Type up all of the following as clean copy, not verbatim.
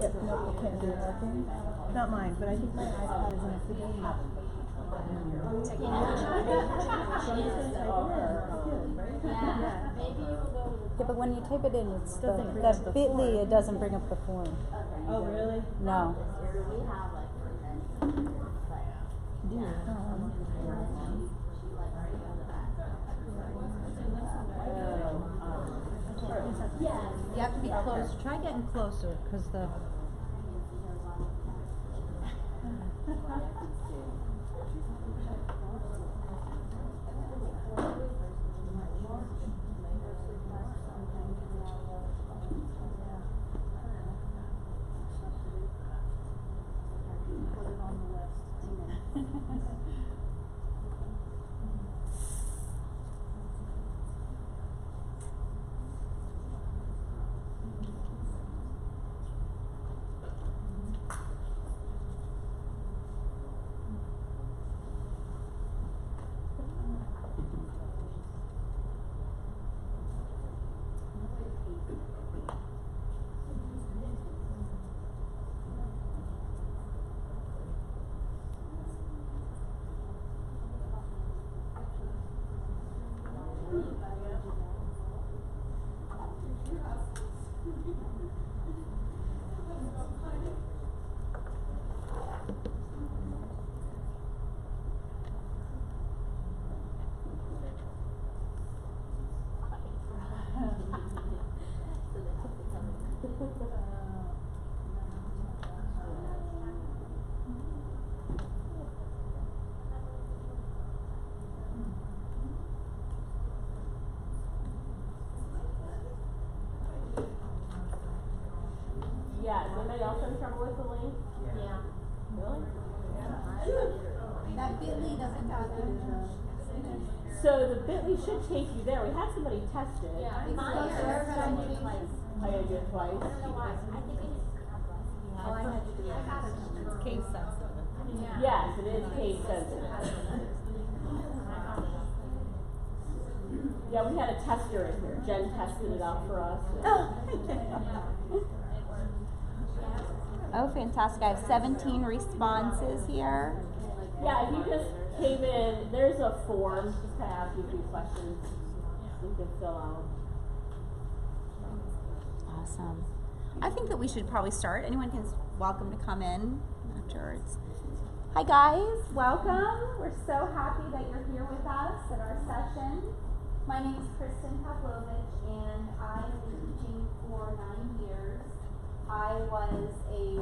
Nope, it can't do nothing. Not mine, but I think my iPad is in a video. Yeah, but when you type it in, it's that bit.ly, it doesn't bring up the form. Oh, really? No. You have to be close. Try getting closer, because the... Yeah, is anybody else having trouble with the link? Yeah. Really? That bit.ly doesn't go there. So the bit.ly should take you there. We had somebody test it. Yeah, it's still there, but I did it twice. I gotta do it twice. I don't know why. I think I just Oh, I had to do it. It's case sensitive. Yes, it is case sensitive. Yeah, we had a tester in here. Jen tested it out for us. Oh, fantastic. I have 17 responses here. Yeah, if you just came in, there's a form. Just kind of ask you a few questions you can fill out. Awesome. I think that we should probably start. Anyone is welcome to come in afterwards. Hi guys, welcome. We're so happy that you're here with us at our session. My name is Kristen Pavlovich and I've been teaching for 9 years. I was a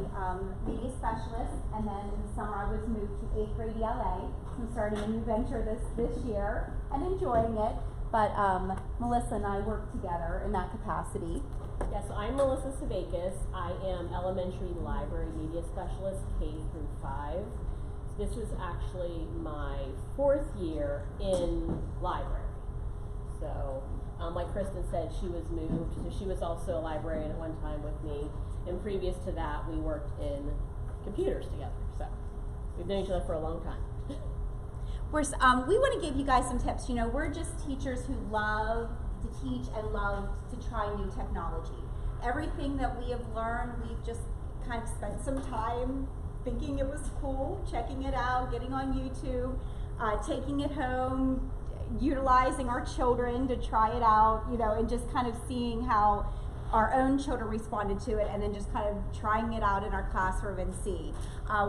media specialist, and then in the summer I was moved to 8th grade ELA. I'm starting a new venture this year and enjoying it, but Melissa and I work together in that capacity. Yeah, so I'm Melissa Savakis. I am elementary library media specialist, K through 5. So this is actually my 4th year in library. So, like Kristen said, she was moved, so she was also a librarian at one time with me. And previous to that, we worked in computers together. So we've known each other for a long time. We want to give you guys some tips. You know, we're just teachers who love to teach and love to try new technology. Everything that we have learned, we've just kind of spent some time thinking it was cool, checking it out, getting on YouTube, taking it home, utilizing our children to try it out, you know, and just kind of seeing how our own children responded to it, and then just kind of trying it out in our classroom and see.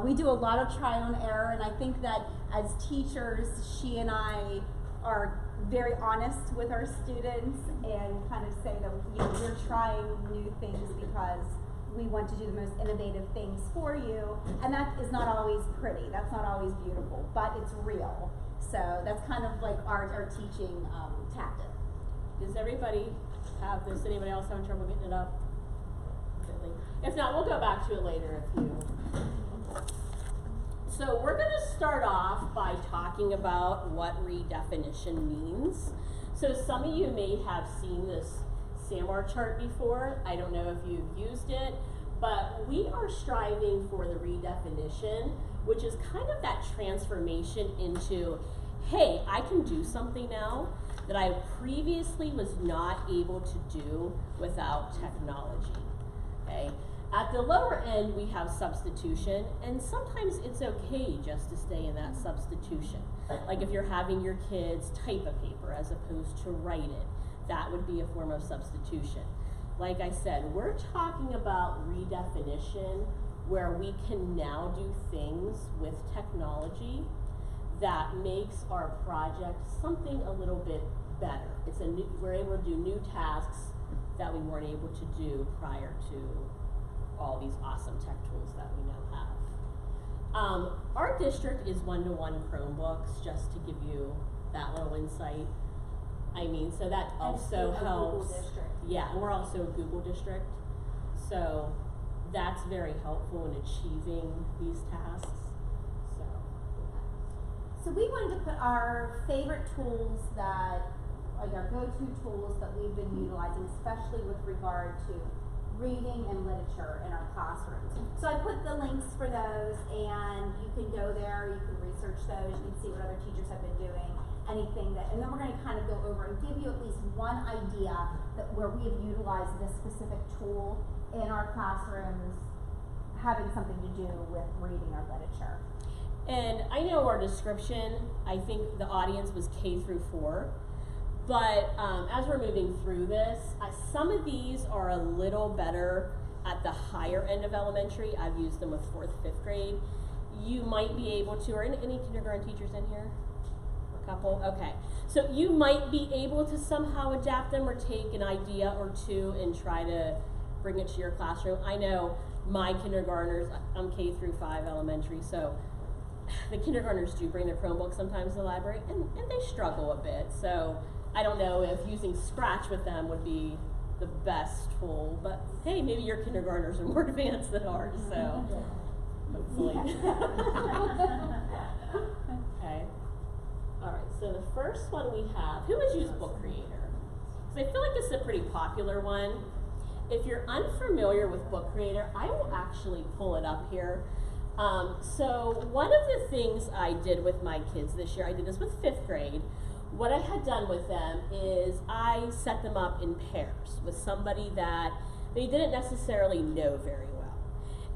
We do a lot of trial and error, and I think that as teachers, she and I are very honest with our students and kind of say that, you know, we're trying new things because we want to do the most innovative things for you, and that is not always pretty, that's not always beautiful, but it's real. So that's kind of like our teaching tactic. Does everybody have this? Anybody else having trouble getting it up? If not, we'll go back to it later if you. So we're going to start off by talking about what redefinition means. So some of you may have seen this SAMR chart before. I don't know if you've used it, but we are striving for the redefinition, which is kind of that transformation into, hey, I can do something now that I previously was not able to do without technology, okay? At the lower end, we have substitution, and sometimes it's okay just to stay in that substitution. Like if you're having your kids type a paper as opposed to write it, that would be a form of substitution. Like I said, we're talking about redefinition, where we can now do things with technology that makes our project something a little bit better. We're able to do new tasks that we weren't able to do prior to all these awesome tech tools that we now have. Our district is one-to-one Chromebooks, just to give you that little insight. I mean, so that also helps. Google district. Yeah, and we're also a Google district, so that's very helpful in achieving these tasks. So we wanted to put our favorite tools that, like our go-to tools that we've been utilizing, especially with regard to reading and literature in our classrooms. So I put the links for those, and you can go there, you can research those, you can see what other teachers have been doing, anything that, and then we're going to kind of go over and give you at least one idea that where we have utilized this specific tool in our classrooms, having something to do with reading or literature. And I know our description, I think the audience was K through 4, but as we're moving through this, some of these are a little better at the higher end of elementary. I've used them with 4th, 5th grade. You might be able to, are any kindergarten teachers in here? A couple? Okay. So you might be able to somehow adapt them or take an idea or two and try to bring it to your classroom. I know my kindergartners, I'm K through 5 elementary, so the kindergartners do bring their Chromebooks sometimes to the library, and they struggle a bit. So I don't know if using Scratch with them would be the best tool, but hey, maybe your kindergartners are more advanced than ours, so hopefully. Okay. All right, so the first one we have, who has used Book Creator? Because I feel like it's a pretty popular one. If you're unfamiliar with Book Creator, I will actually pull it up here. So one of the things I did with my kids this year, I did this with 5th grade. What I had done with them is I set them up in pairs with somebody that they didn't necessarily know very well.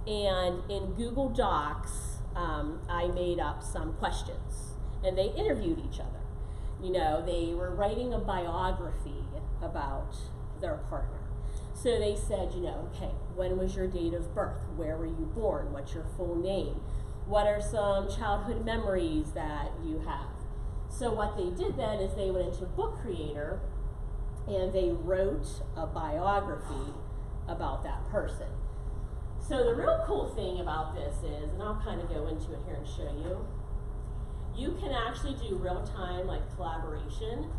And in Google Docs, I made up some questions, and they interviewed each other. You know, they were writing a biography about their partner. So they said, you know, okay, when was your date of birth? Where were you born? What's your full name? What are some childhood memories that you have? So what they did then is they went into Book Creator and they wrote a biography about that person. So the real cool thing about this is, and I'll kind of go into it here and show you, you can actually do real-time like collaboration.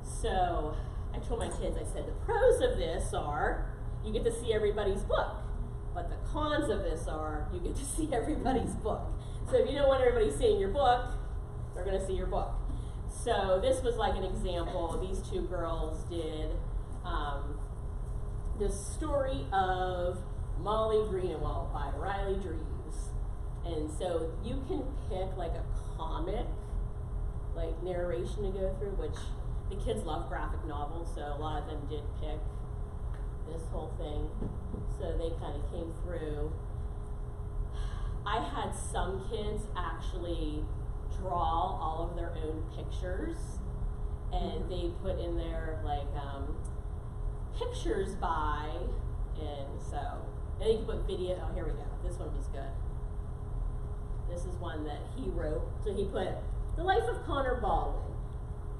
So I told my kids, I said, the pros of this are you get to see everybody's book, but the cons of this are you get to see everybody's book. So if you don't want everybody seeing your book, they're going to see your book. So this was like an example. These two girls did the story of Molly Greenwald by Riley Dreves. And so you can pick like a comic, like narration to go through, which the kids love graphic novels, so a lot of them did pick this whole thing. So they kind of came through. I had some kids actually draw all of their own pictures, and they put in there like pictures by, and so, and you can put video, oh here we go, this one was good. This is one that he wrote, so he put The Life of Connor Baldwin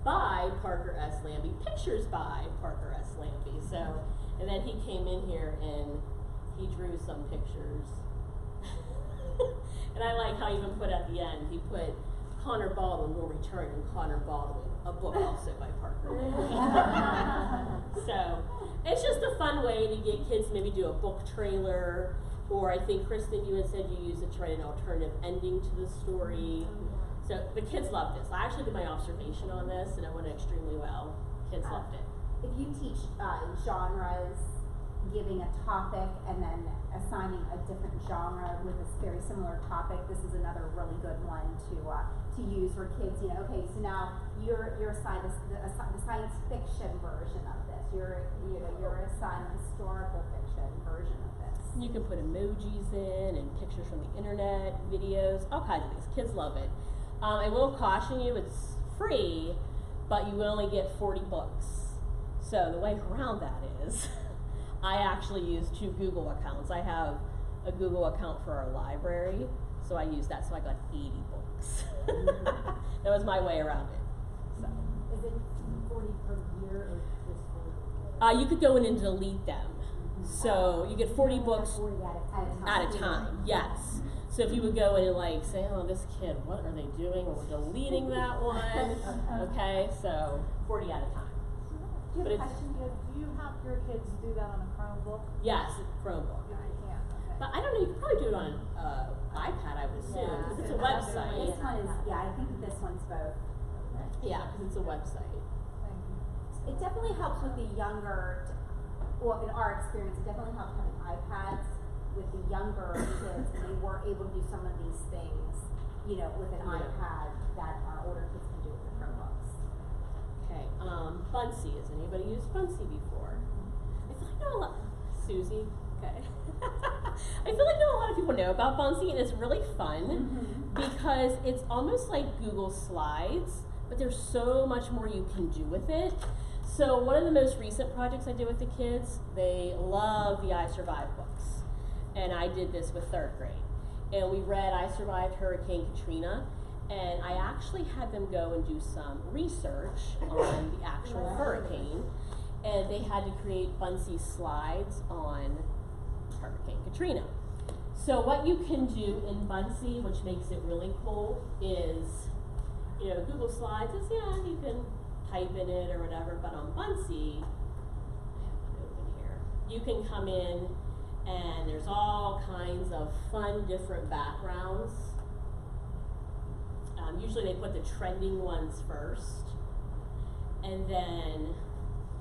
by Parker S. Lambie, pictures by Parker S. Lambie. So, and then he came in here and he drew some pictures. And I like how he even put at the end, he put Connor Baldwin will return in Connor Baldwin, a book also by Parker Lambie. So, it's just a fun way to get kids to maybe do a book trailer, or I think Kristen, you had said you use it to write an alternative ending to the story. So the kids loved this. I actually did my observation on this, and it went extremely well. Kids loved it. If you teach genres, giving a topic and then assigning a different genre with a very similar topic, this is another really good one to use for kids. You know, okay, so now you're assigned the science fiction version of this. You're assigned a historical fiction version of this. You can put emojis in and pictures from the internet, videos, all kinds of things. Kids love it. I will caution you, it's free, but you will only get 40 books. So the way around that is, I actually use 2 Google accounts. I have a Google account for our library, so I use that, so I got 80 books. That was my way around it. So. Is it 40 per year or just 40? You could go in and delete them. So you get 40 books 40 at a time, yes. So if you would go in and like say, oh, this kid, what are they doing? Or we're deleting that one. Okay, so 40 at a time. Do you But have a it's- question? Do you have your kids do that on a Chromebook? Yes, Chromebook. Yeah, okay. But I don't know, you could probably do it on an iPad, I would assume, because it's a website. This one is, yeah, I think this one's both. Yeah, because it's a website. Thank you. It definitely helps with the younger, well, in our experience, it definitely helps having iPads with the younger kids, and they weren't able to do some of these things, you know, with an Yeah. iPad that our older kids can do with their Chromebooks. Okay, Bunsy. Has anybody used Bunsy before? I feel like not a lot. Susie, okay. I feel like not a lot of people know about Bunsy, and it's really fun because it's almost like Google Slides, but there's so much more you can do with it. So one of the most recent projects I did with the kids, they love the I Survived books, and I did this with 3rd grade, and we read I Survived Hurricane Katrina. And I actually had them go and do some research on the actual hurricane, and they had to create Bunsy slides on Hurricane Katrina. So what you can do in Bunsy, which makes it really cool, is, you know, Google Slides is, yeah, you can type in it or whatever, but on Bunsy, I have it open here, you can come in and there's all kinds of fun different backgrounds. Usually they put the trending ones first, and then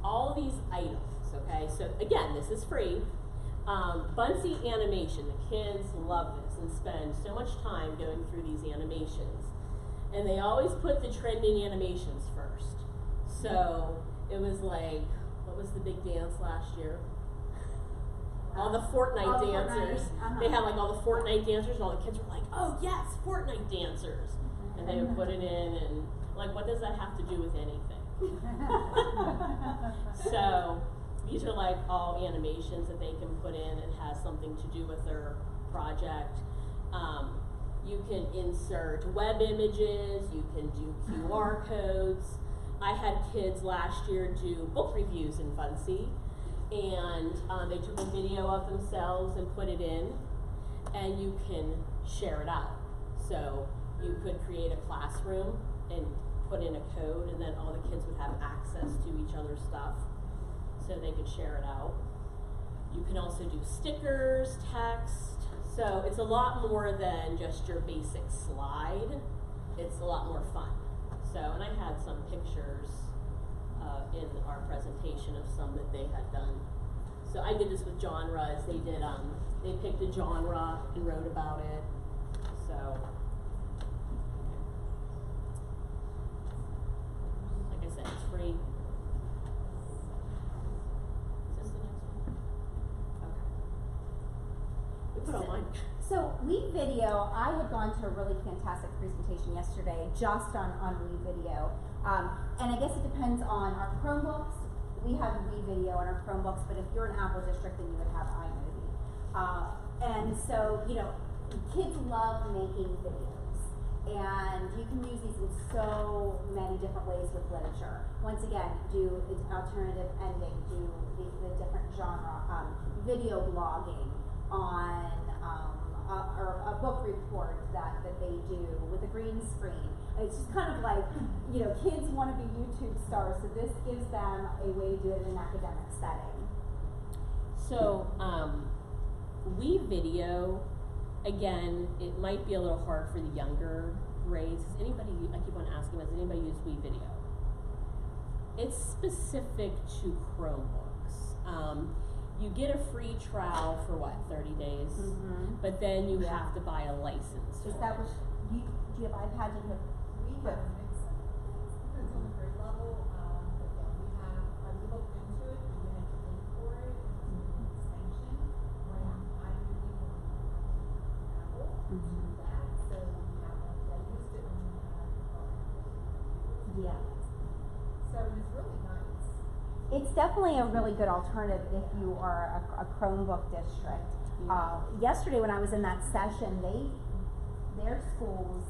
all these items, okay? So again, this is free. Bunsy animation, the kids love this and spend so much time going through these animations. And they always put the trending animations first. So it was like, what was the big dance last year? All the Fortnite All the dancers. Fortnite, They had like all the Fortnite dancers, and all the kids were like, oh yes, Fortnite dancers. And they would put it in, and like, what does that have to do with anything? So these are like all animations that they can put in. It has something to do with their project. You can insert web images, you can do QR codes. I had kids last year do book reviews in Bunsy, and they took a video of themselves and put it in, and you can share it out. So you could create a classroom and put in a code, and then all the kids would have access to each other's stuff, so they could share it out. You can also do stickers, text, so it's a lot more than just your basic slide. It's a lot more fun. So, and I had some pictures in our presentation of some that they had done. So I did this with genres. They did, they picked a genre and wrote about it. So, like I said, it's free. Is this the next one? Okay. We put all mine. So WeVideo, I had gone to a really fantastic presentation yesterday just on WeVideo. And I guess it depends on our Chromebooks. We have WeVideo on our Chromebooks, but if you're an Apple district, then you would have iMovie. And so, you know, kids love making videos. And you can use these in so many different ways with literature. Once again, do alternative ending, do the different genre, video blogging on or a book report that they do with a green screen. It's just kind of like, you know, kids want to be YouTube stars, so this gives them a way to do it in an academic setting. So, WeVideo, again, it might be a little hard for the younger grades. Has anybody, I keep on asking, has anybody used WeVideo? It's specific to Chromebooks. You get a free trial for what, 30 days? Mm-hmm. But then you have to buy a license. Is for that it. what do you have iPads and We have a mix of things. Depends on the grade level. But yeah, we looked into it. We had to pay for it. It's an extension. When I that, so we have like, I used it when we had Yeah. so it's really nice. It's definitely a really good alternative if you are a Chromebook district. Yesterday when I was in that session, their schools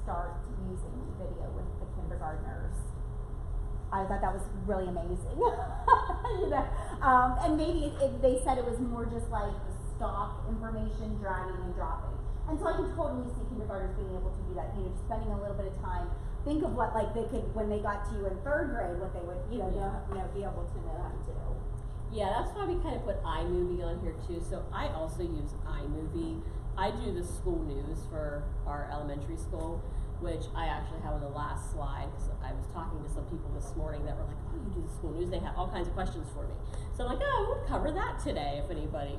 start using video with the kindergartners. I thought that was really amazing. You know, and maybe they said it was more just like stock information, dragging and dropping. And so I can totally see kindergartners being able to do that. You know, just spending a little bit of time. Think of what like they could when they got to you in 3rd grade, what they would be able to know how to do. Yeah, that's why we kind of put iMovie on here too. So I also use iMovie. I do the school news for our elementary school, which I actually have on the last slide because I was talking to some people this morning that were like, oh, you do the school news? They had all kinds of questions for me. So I'm like, oh, we'll cover that today if anybody,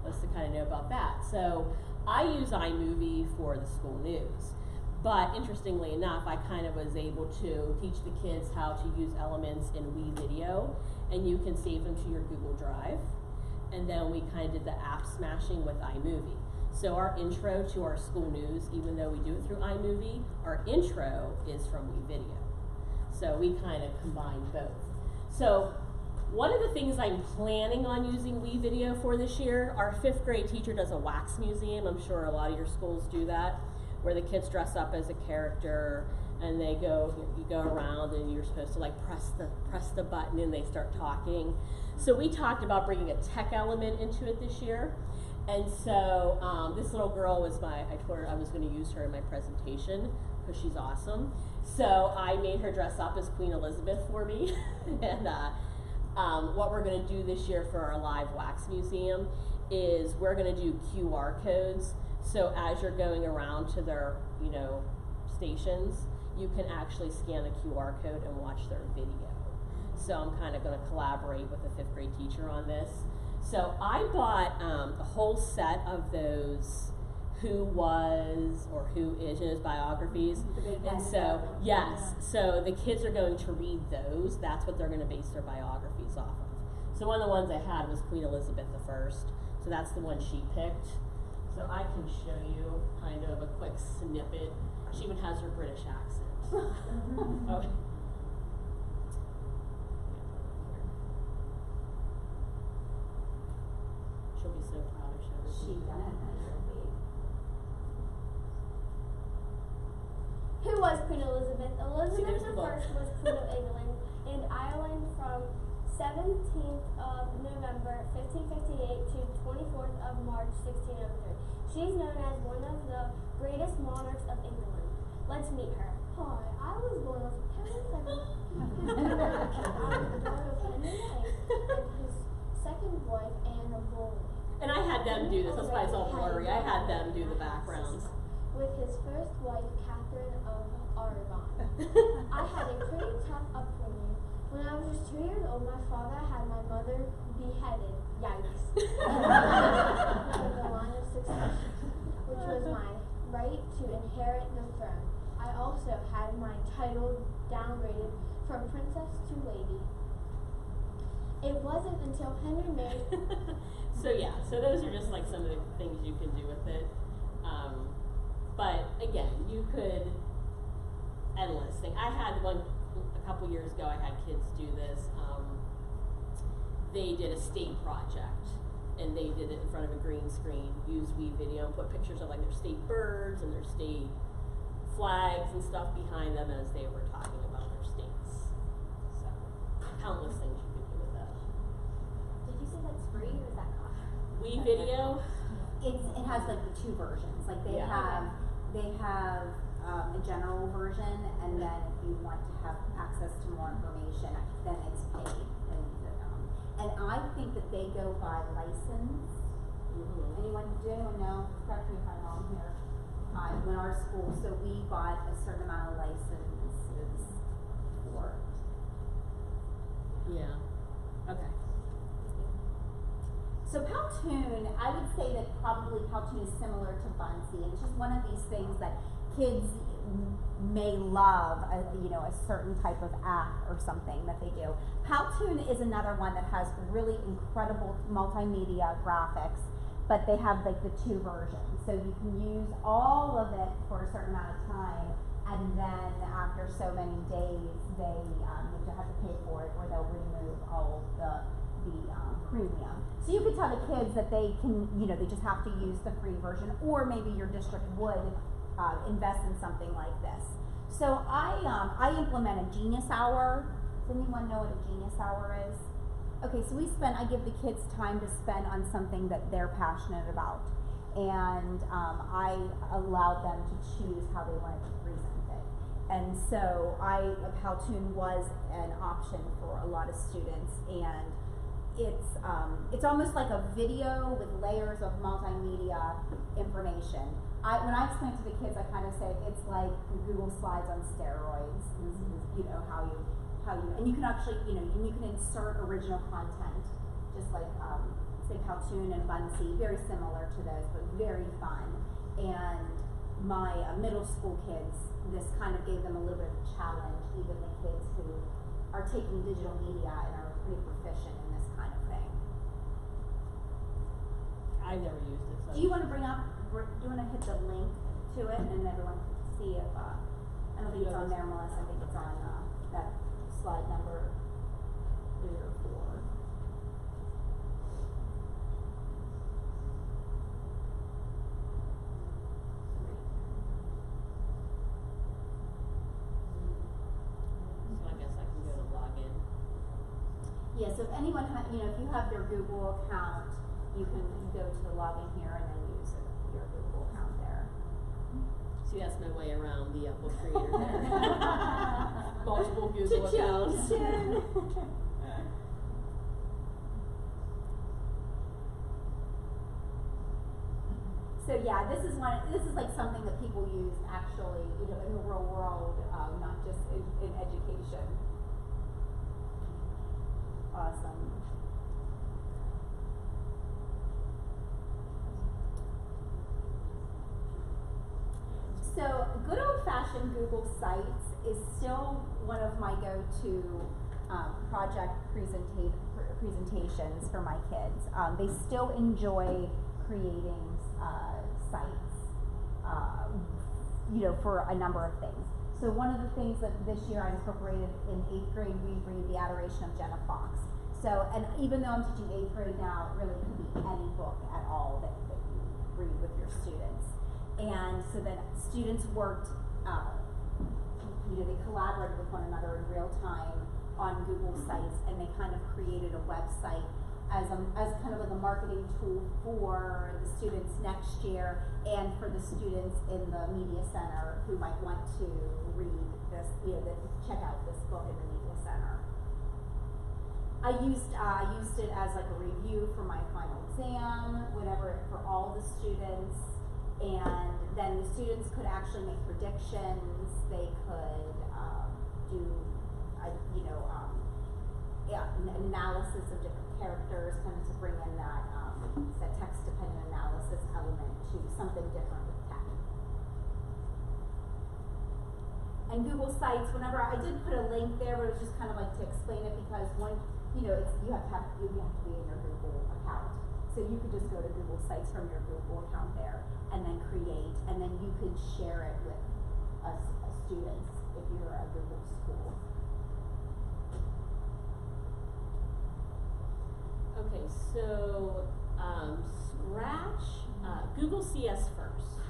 wants to kind of know about that. So I use iMovie for the school news. But interestingly enough, I kind of was able to teach the kids how to use elements in WeVideo, and you can save them to your Google Drive. And then we kind of did the app smashing with iMovie. So our intro to our school news, even though we do it through iMovie, our intro is from WeVideo. So we kind of combined both. So one of the things I'm planning on using WeVideo for this year, our 5th grade teacher does a wax museum. I'm sure a lot of your schools do that, where the kids dress up as a character and you go around and you're supposed to like press the button and they start talking. So we talked about bringing a tech element into it this year. And so this little girl was I told her I was going to use her in my presentation because she's awesome. So I made her dress up as Queen Elizabeth for me. And what we're going to do this year for our live wax museum is we're going to do QR codes. So as you're going around to their, stations, you can actually scan the QR code and watch their video. So I'm kind of going to collaborate with the 5th grade teacher on this. So I bought a whole set of those who was or who is biographies. And so, yes, so the kids are going to read those. That's what they're going to base their biographies off of. So one of the ones I had was Queen Elizabeth I. So that's the one she picked. So I can show you kind of a quick snippet. She even has her British accent. Okay. She'll be so proud of her. She definitely will be. Who was Queen Elizabeth? See, there's Elizabeth the I book. was Queen of England and Ireland from 17th of November 1558 to 24th of March 1603. She is known as one of the greatest monarchs of England. Let's meet her. Hi, I was born on September 7th. I was the daughter of Henry VIII and his second wife, Anne of Boleyn. And I had them do this. That's why it's all blurry. I had them do the backgrounds. With his first wife, Catherine of Aragon. I had a pretty tough upbringing. When I was just 2 years old, my father had my mother beheaded. Yikes. For the line of succession, which was my right to inherit the throne. I also had my title downgraded from princess to lady. It wasn't until Henry married. So yeah, so those are just like some of the things you can do with it. But again, you could endless thing. I had one a couple years ago. I had kids do this. They did a state project, and they did it in front of a green screen. Used WeVideo and put pictures of like their state birds and their state flags and stuff behind them as they were talking about their states. So countless things you could do with that. Did you say that's free or is that cost? WeVideo. It has like the 2 versions. Like they have a general version, and then if you want to have access to more information, then it's paid. And I think that they go by license. Anyone do? No, correct me if I'm wrong here. When our school, so we bought a certain amount of licenses for. Yeah. Okay. So Powtoon, I would say that probably Powtoon is similar to Bunsey, and it's just one of these things that kids may love, a certain type of app or something that they do. Powtoon is another one that has really incredible multimedia graphics but they have like the 2 versions. So you can use all of it for a certain amount of time, and then after so many days, they you have to pay for it, or they'll remove all the premium. So you could tell the kids that they can, they just have to use the free version, or maybe your district would invest in something like this. So I implement a Genius Hour. Does anyone know what a Genius Hour is? Okay, so I give the kids time to spend on something that they're passionate about, and I allow them to choose how they want to present it. And so Powtoon was an option for a lot of students, and it's almost like a video with layers of multimedia information. When I explain it to the kids, I kind of say it's like Google Slides on steroids. This is, how you, and you can actually, you can insert original content, just like, say Powtoon and Bunsey, very similar to those, but very fun. And my middle school kids, this kind of gave them a little bit of a challenge, even the kids who are taking digital media and are pretty proficient in this kind of thing. I've never used it. So Do you want to hit the link to it, and everyone can see if, I don't think it's on there, Melissa, I think it's on that slide number 3 or 4. I guess I can go to login. Yeah, so if anyone if you have their Google account, you can go to the login here and then use your Google account there. See, that's my way around the book creator there. Multiple Google accounts. So yeah, this is like something that people use actually, in the real world, not just in education. Awesome. So good old-fashioned Google Sites is still one of my go-to project presentations for my kids. They still enjoy creating sites, for a number of things. So one of the things that this year I incorporated in 8th grade, we read The Adoration of Jenna Fox. So, and even though I'm teaching 8th grade now, it really could be any book at all that you read with your students. And so then students worked, they collaborated with one another in real time on Google Sites, and they kind of created a website as kind of like a marketing tool for the students next year, and for the students in the media center who might want to read this, check out this book in the media center. I used it as like a review for my final exam, whatever, for all the students. And then the students could actually make predictions. They could do, analysis of different characters, kind of to bring in that text-dependent analysis element to something different with text. And Google Sites, whenever I did put a link there, but it was just kind of like to explain it, because you have to be in your Google account. So you could just go to Google Sites from your Google account there, and then create, and then you could share it with students if you're a Google school. Okay, so Scratch, Google CS First.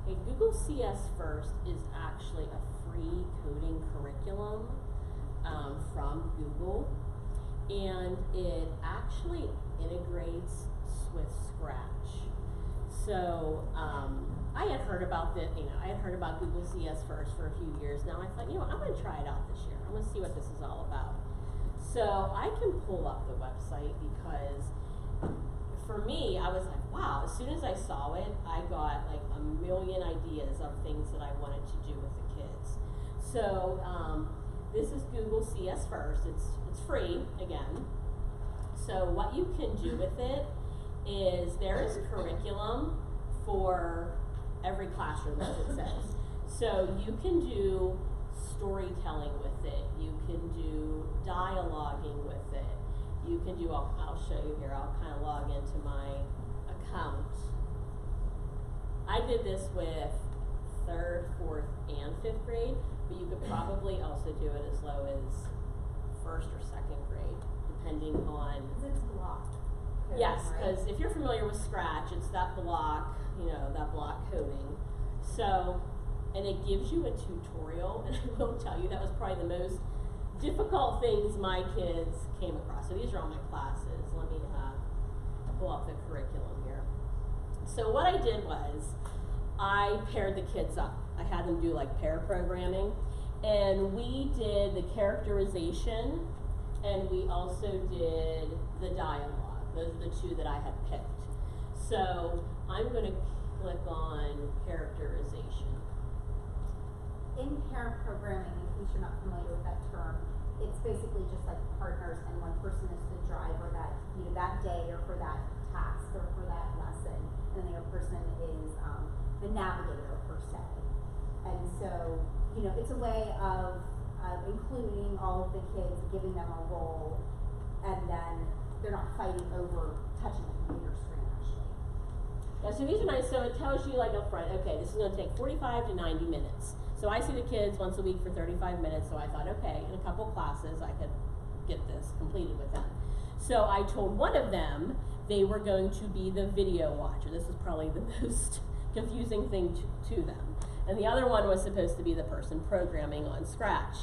Okay, Google CS First is actually a free coding curriculum from Google, and it actually integrates with Scratch. So I had heard about I had heard about Google CS First for a few years now. I thought, I'm going to try it out this year. I'm going to see what this is all about. So I can pull up the website, because for me, I was like, wow, as soon as I saw it, I got like a million ideas of things that I wanted to do with the kids. So this is Google CS First. It's free, again. So what you can do with it is there is curriculum for every classroom, as it says. So you can do storytelling with it. You can do dialoguing with it. You can do, I'll show you here, I'll kind of log into my account. I did this with 3rd, 4th, and 5th grade, but you could probably also do it as low as 1st or 2nd grade, depending on. Because it's blocked. Yes, right? because if you're familiar with Scratch, it's that block, that block coding. So, and it gives you a tutorial, and I will tell you that was probably the most difficult things my kids came across. So these are all my classes. Let me pull up the curriculum here. So what I did was I paired the kids up. I had them do like pair programming, and we did the characterization, and we also did the dialogue. Those are the two that I had picked. So I'm going to click on characterization. In pair programming, in case you're not familiar with that term, it's basically just like partners, and one person is the driver that that day or for that task or for that lesson, and the other person is the navigator per se. And so it's a way of including all of the kids, giving them a role, and then they're not fighting over touching the computer screen actually. Yeah, so these are nice. So it tells you like up front, okay, this is going to take 45 to 90 minutes. So I see the kids once a week for 35 minutes, so I thought, okay, in a couple classes I could get this completed with them. So I told one of them they were going to be the video watcher. This was probably the most confusing thing to them. And the other one was supposed to be the person programming on Scratch.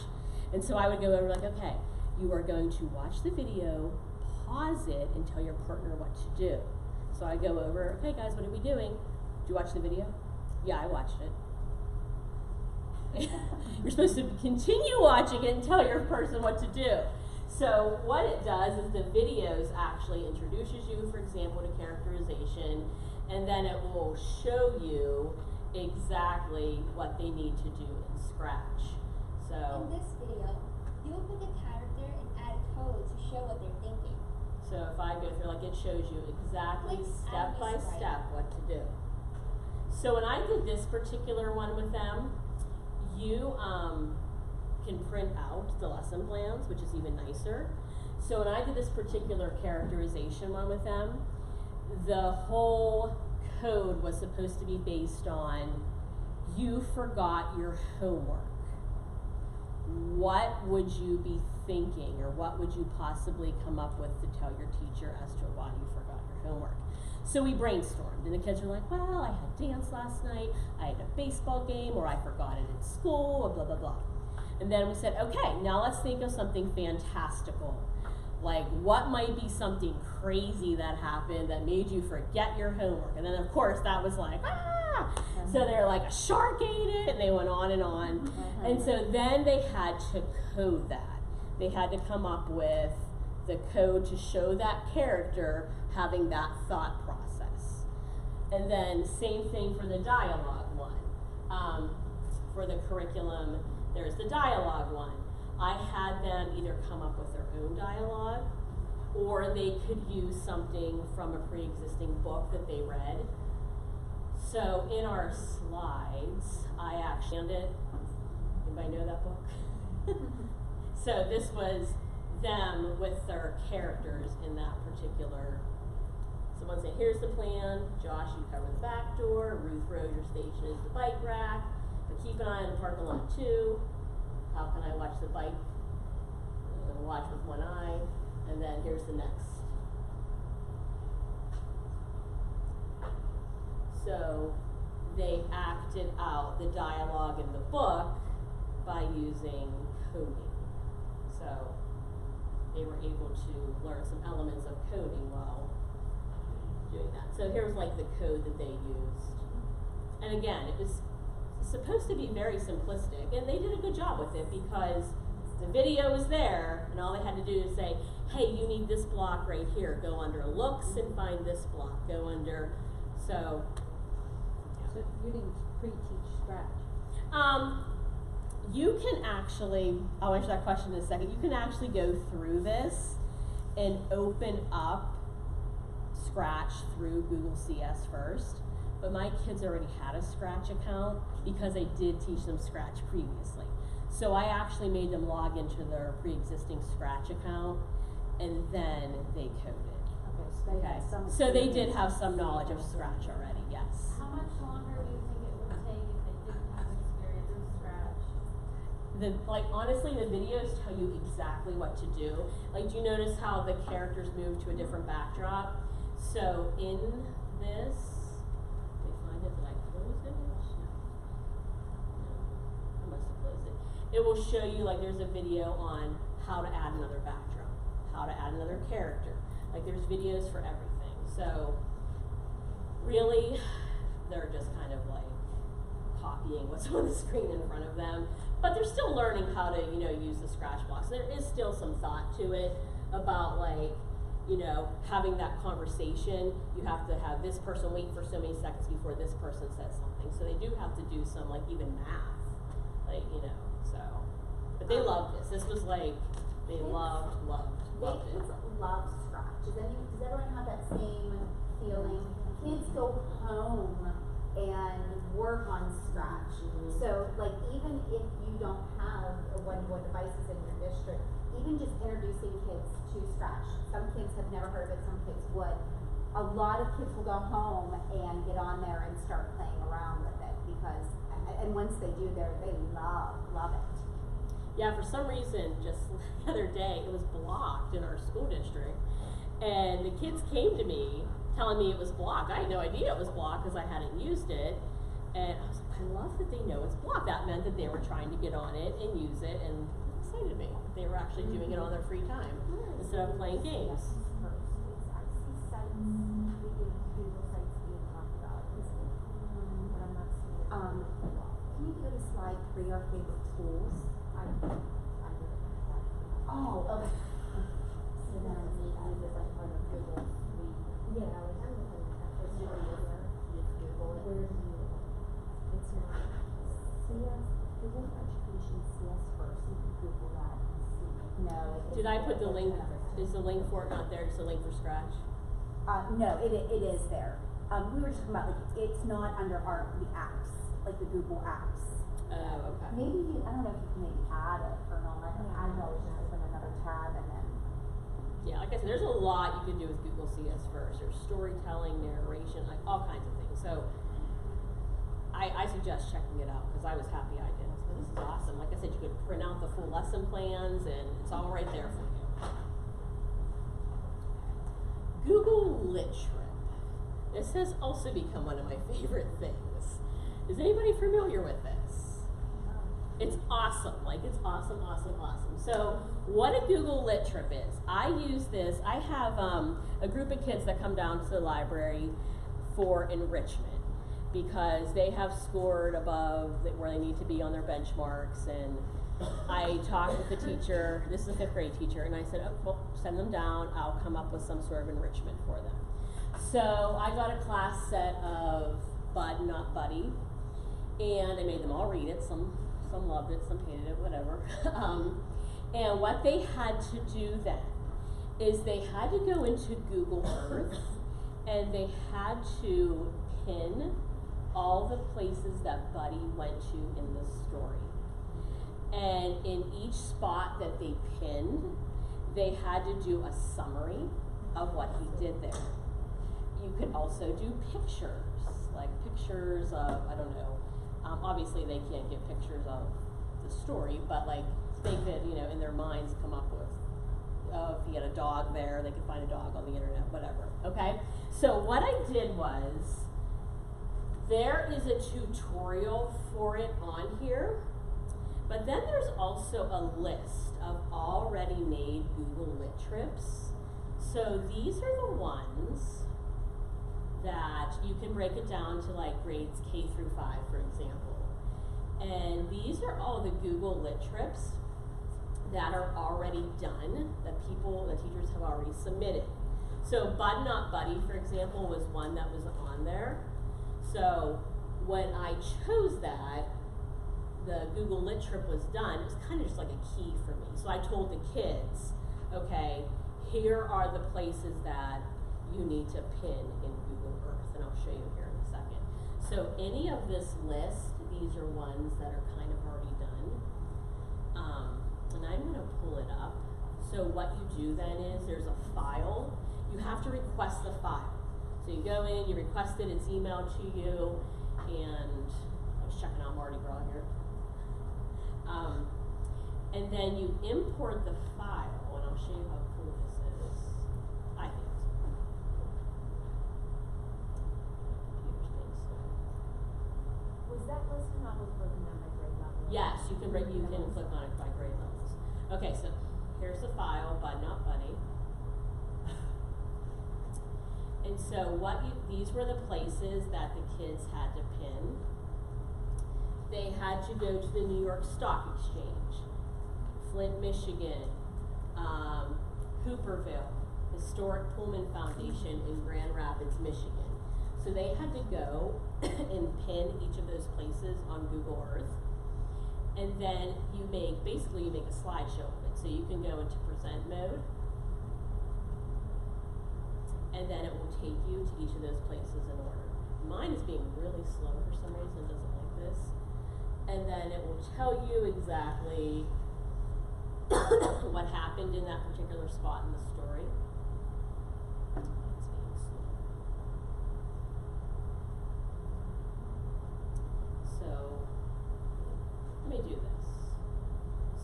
And so I would go over like, okay, you are going to watch the video, pause it, and tell your partner what to do. So I go over, okay guys, what are we doing? Did you watch the video? Yeah, I watched it. You're supposed to continue watching it and tell your person what to do. So what it does is the videos actually introduces you, for example, to characterization, and then it will show you exactly what they need to do in Scratch. So In this video, you will pick a character and add code to show what they're thinking. So if I go through, like it shows you exactly Like, step by right. step what to do. So when I did this particular one with them, you can print out the lesson plans, which is even nicer. So when I did this particular characterization one with them, the whole code was supposed to be based on you forgot your homework. What would you be thinking, or what would you possibly come up with to tell your teacher as to why you forgot your homework? So we brainstormed, and the kids were like, well, I had dance last night, I had a baseball game, or I forgot it in school, or blah, blah, blah. And then we said, okay, now let's think of something fantastical. Like, what might be something crazy that happened that made you forget your homework? And then, of course, that was like, ah! So they're like, a shark ate it, and they went on and on. And so then they had to code that. They had to come up with the code to show that character having that thought process. And then same thing for the dialogue one. For the curriculum, there's the dialogue one. I had them either come up with their own dialogue, or they could use something from a pre-existing book that they read. So in our slides, I actually found it. Anybody know that book? So this was them with their characters in that particular. Someone said, here's the plan. Josh, you cover the back door. Ruth Rose, your station is the bike rack. But keep an eye on the parking lot too. How can I watch the bike? Watch with one eye. And then here's the next. So they acted out the dialogue in the book by using coding. So they were able to learn some elements of coding while doing that. So here's like the code that they used. And again, it was supposed to be very simplistic, and they did a good job with it because the video was there, and all they had to do is say, hey, you need this block right here. Go under looks and find this block. Go under, so. So you didn't pre-teach Scratch? You can actually, I'll answer that question in a second. You can actually go through this and open up Scratch through Google CS first. But my kids already had a Scratch account because I did teach them Scratch previously. So I actually made them log into their pre-existing Scratch account, and then they coded. Okay, so they Okay, had some. so they did experience. have some knowledge of Scratch already, yes. How much longer do you think it would take if they didn't have experience with Scratch? Honestly, the videos tell you exactly what to do. Like, do you notice how the characters move to a different backdrop? So in this, let me find it, did I close it? No, I must have closed it. It will show you, like, there's a video on how to add another backdrop, how to add another character. Like, there's videos for everything. So really, they're just kind of like copying what's on the screen in front of them. But they're still learning how to, use the Scratch blocks. There is still some thought to it about, like, having that conversation. You have to have this person wait for so many seconds before this person says something. So they do have to do some, like, even math. So. But they loved this. This was like, they loved it. Kids love Scratch. Does everyone have that same feeling? Kids go home and work on Scratch. So, like, even if you don't have one devices in your district, even just introducing kids to Scratch. Some kids have never heard of it, some kids would. A lot of kids will go home and get on there and start playing around with it because, and once they do, they love it. Yeah, for some reason, just the other day, it was blocked in our school district. And the kids came to me telling me it was blocked. I had no idea it was blocked because I hadn't used it. And I was like, I love that they know it's blocked. That meant that they were trying to get on it and use it, and it excited me. They were actually doing it on their free time instead of playing games. I see sites, Google sites being talked about, but I'm not seeing it. Can you go to slide 3, our favorite tools? Oh, okay. So then I need to use it like part of Google Suite. Yeah, like I'm looking at this one here. Just Google it. Where do you? It's not CS, Google Education CS first. You can Google that and see. No. Did I put the link? Is the link for it not there? Just a link for Scratch? No, it is there. We were talking about, like, it's not under the apps, like the Google apps. Oh, okay. Maybe I don't know if you can maybe add it or not. I know just open another tab and then. Yeah, like I said, there's a lot you can do with Google CS first. There's storytelling, narration, like all kinds of things. So I suggest checking it out because I was happy I did. So this is awesome. Like I said, you could print out the full lesson plans and it's all right there for you. Google Lit Trip. This has also become one of my favorite things. Is anybody familiar with this? It's awesome. Like, it's awesome. So what a Google Lit Trip is, I use this. I have a group of kids that come down to the library for enrichment because they have scored above where they need to be on their benchmarks. And I talked with the teacher, this is a 5th grade teacher, and I said, oh, well, send them down. I'll come up with some sort of enrichment for them. So I got a class set of Bud, Not Buddy, and I made them all read it. Some loved it, some hated it, whatever. And what they had to do then is they had to go into Google Earth and they had to pin all the places that Buddy went to in the story. And in each spot that they pinned, they had to do a summary of what he did there. You could also do pictures, like pictures of, I don't know, obviously they can't get pictures of the story, but like they could, in their minds come up with, if he had a dog there, they could find a dog on the internet, whatever, okay? So what I did was, there is a tutorial for it on here, but then there's also a list of already made Google Lit Trips. So these are the ones that you can break it down to like grades K through 5, for example. And these are all the Google Lit Trips that are already done, that the teachers have already submitted. So Bud Not Buddy, for example, was one that was on there. So when I chose that, the Google Lit Trip was done, it was kind of just like a key for me. So I told the kids, okay, here are the places that you need to pin in Google Earth, and I'll show you here in a second. So any of this list, these are ones that are kind of already done. And I'm gonna pull it up. So what you do then is there's a file. you have to request the file. So you go in, you request it, it's emailed to you, and I was checking out Mardi Gras here. And then you import the file, and I'll show you how cool this is. I think it's cool. Computer's being slow. Was that list not broken down by grade level? Yes, you can click on it by grade levels. Okay, so here's the file, Bud Not Bunny. And so these were the places that the kids had to pin. They had to go to the New York Stock Exchange, Flint, Michigan, Hooperville, Historic Pullman Foundation in Grand Rapids, Michigan. So they had to go and pin each of those places on Google Earth. And then you make a slideshow of it. So you can go into present mode, and then it will take you to each of those places in order. Mine is being really slow for some reason, it doesn't like this. And then it will tell you exactly what happened in that particular spot in the story. It's being slow. So, let me do this.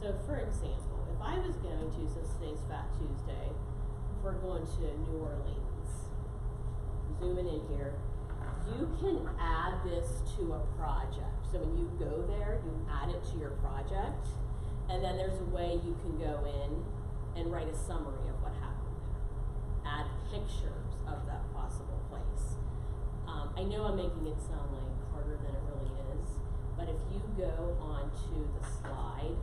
So for example, if I was going to, since today's Fat Tuesday, if we're going to New Orleans, zooming in here, you can add this to a project. So when you go there, you add it to your project, and then there's a way you can go in and write a summary of what happened there. Add pictures of that possible place. I know I'm making it sound like harder than it really is, but if you go onto the slide,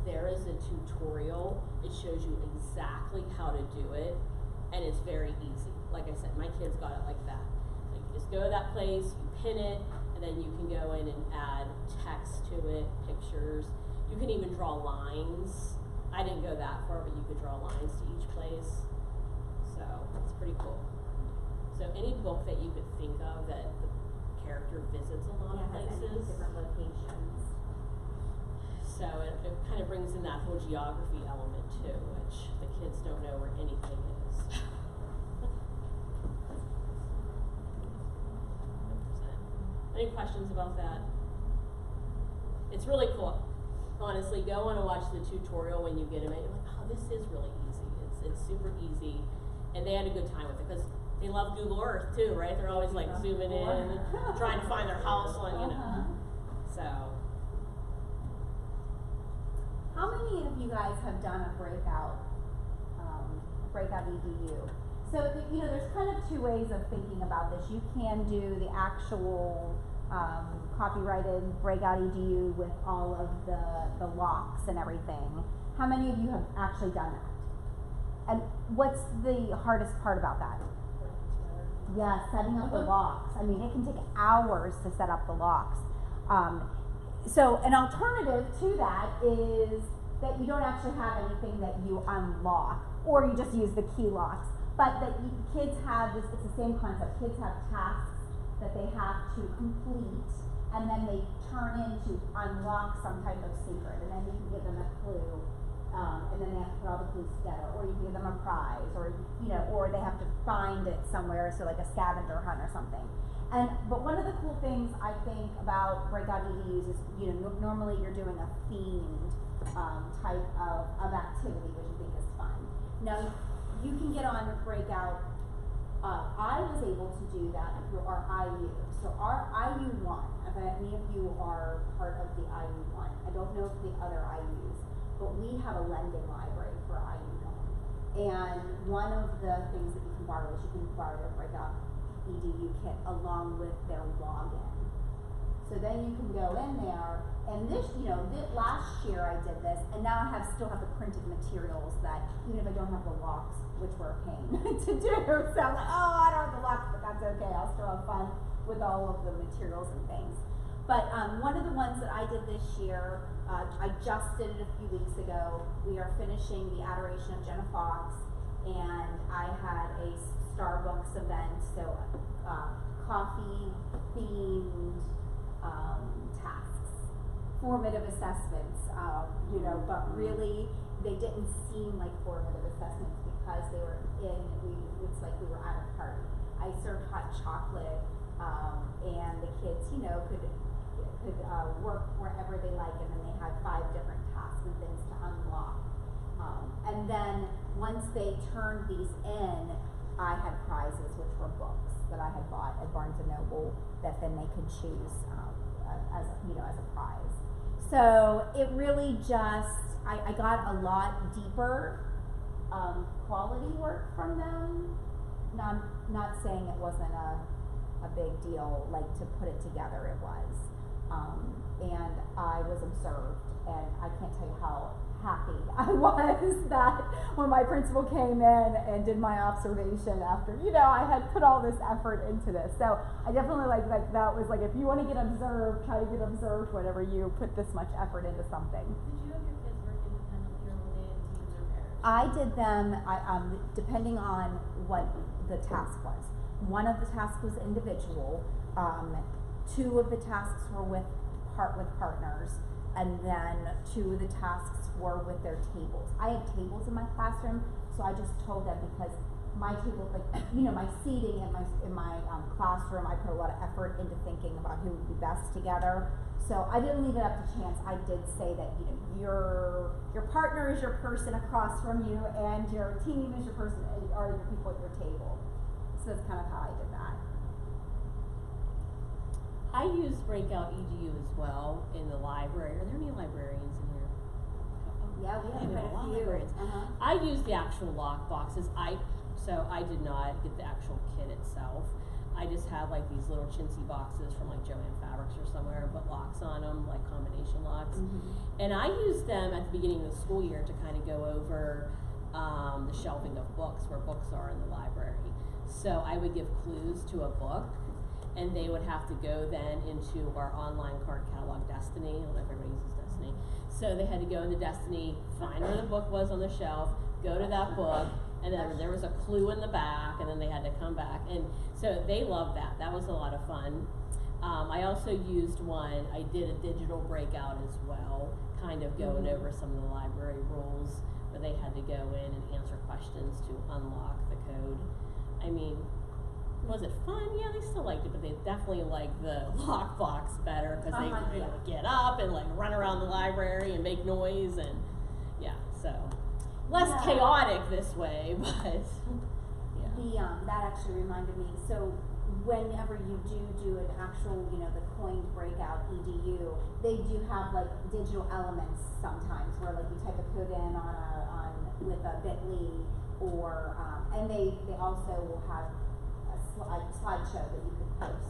there is a tutorial. It shows you exactly how to do it, and it's very easy. Like I said, my kids got it like that. Like you just go to that place, you pin it, and then you can go in and add text to it, pictures. You can even draw lines. I didn't go that far, but you could draw lines to each place. So it's pretty cool. So any book that you could think of that the character visits a lot of places. Different locations. So it kind of brings in that whole geography element too, which the kids don't know where anything is. Any questions about that? It's really cool. Honestly, go on and watch the tutorial when you get them. You're like, oh, this is really easy. It's super easy, and they had a good time with it because they love Google Earth too, right? They're always like zooming in, trying to find their house on, you know. So. How many of you guys have done a breakout EDU? So, there's kind of two ways of thinking about this. You can do the actual copyrighted breakout EDU with all of the locks and everything. How many of you have actually done that? And what's the hardest part about that? Yeah, setting up the locks. I mean, it can take hours to set up the locks. So an alternative to that is that you don't actually have anything that you unlock, or you just use the key locks. But that kids have this, it's the same concept. Kids have tasks that they have to complete, and then they turn into unlock some type of secret, and then you can give them a clue, and then they have to put all the clues together, or you can give them a prize, or or they have to find it somewhere, so like a scavenger hunt or something. But one of the cool things I think about breakout EDUs is, normally you're doing a themed type of activity, which I think is fun. Now, you can get on breakout. I was able to do that through our IU. So our IU1, if any of you are part of the IU1, I don't know if the other IUs, but we have a lending library for IU1. And one of the things that you can borrow is you can borrow their breakout EDU kit along with their login. So then you can go in there, and last year I did this, and now I still have the printed materials that, even if I don't have the locks, which were a pain to do, so I'm like, oh, I don't have the locks, but that's okay, I'll still have fun with all of the materials and things. But one of the ones that I did this year, I just did it a few weeks ago. We are finishing the Adoration of Jenna Fox, and I had a Starbucks event, so coffee-themed tasks, formative assessments, but really they didn't seem like formative assessments because they were it's like we were at a party. I served hot chocolate, and the kids, you know, could work wherever they like, and then they had 5 different tasks and things to unlock. And then once they turned these in, I had prizes, which were books that I had bought at Barnes & Noble that then they could choose as a prize. So it really just, I got a lot deeper quality work from them. Not saying it wasn't a big deal, like to put it together, it was. And I was observed, and I can't tell you how happy I was that when my principal came in and did my observation after, you know, I had put all this effort into this. So I definitely like that was like, if you want to get observed, try to get observed whenever you put this much effort into something. Did you have your kids work independently, or were they in teams or pairs? I did them, depending on what the task was. One of the tasks was individual. 2 of the tasks were with partners, and then 2 of the tasks were with their tables. I had tables in my classroom, so I just told them, because my table, like, you know, my seating in my classroom, I put a lot of effort into thinking about who would be best together. So I didn't leave it up to chance. I did say that, you know, your partner is your person across from you, and your team is your person, or your people at your table. So that's kind of how I did that. I use Breakout EDU as well in the library. Are there any librarians in here? Yeah, we have a quite lot a of few. librarians. I use the actual lock boxes. So I did not get the actual kit itself. I just had like these little chintzy boxes from like Joann Fabrics or somewhere, and put locks on them, like combination locks. And I used them at the beginning of the school year to kind of go over the shelving of books, where books are in the library. So I would give clues to a book, and they would have to go then into our online card catalog, Destiny. I don't know if everybody uses Destiny. So they had to go into Destiny, find where the book was on the shelf, go to that book, and then there was a clue in the back, and then they had to come back. And so they loved that. That was a lot of fun. I also used one, I did a digital breakout as well, kind of going over some of the library rules, where they had to go in and answer questions to unlock the code. I mean, was it fun? Yeah, they still liked it, but they definitely liked the lockbox better, because they could, you know, get up and like run around the library and make noise, and yeah, so less chaotic this way, but yeah. That actually reminded me. So whenever you do an actual, you know, the coined breakout EDU, they do have like digital elements sometimes, where like you type a code in with a bit.ly, or and they also will have a slideshow that you could post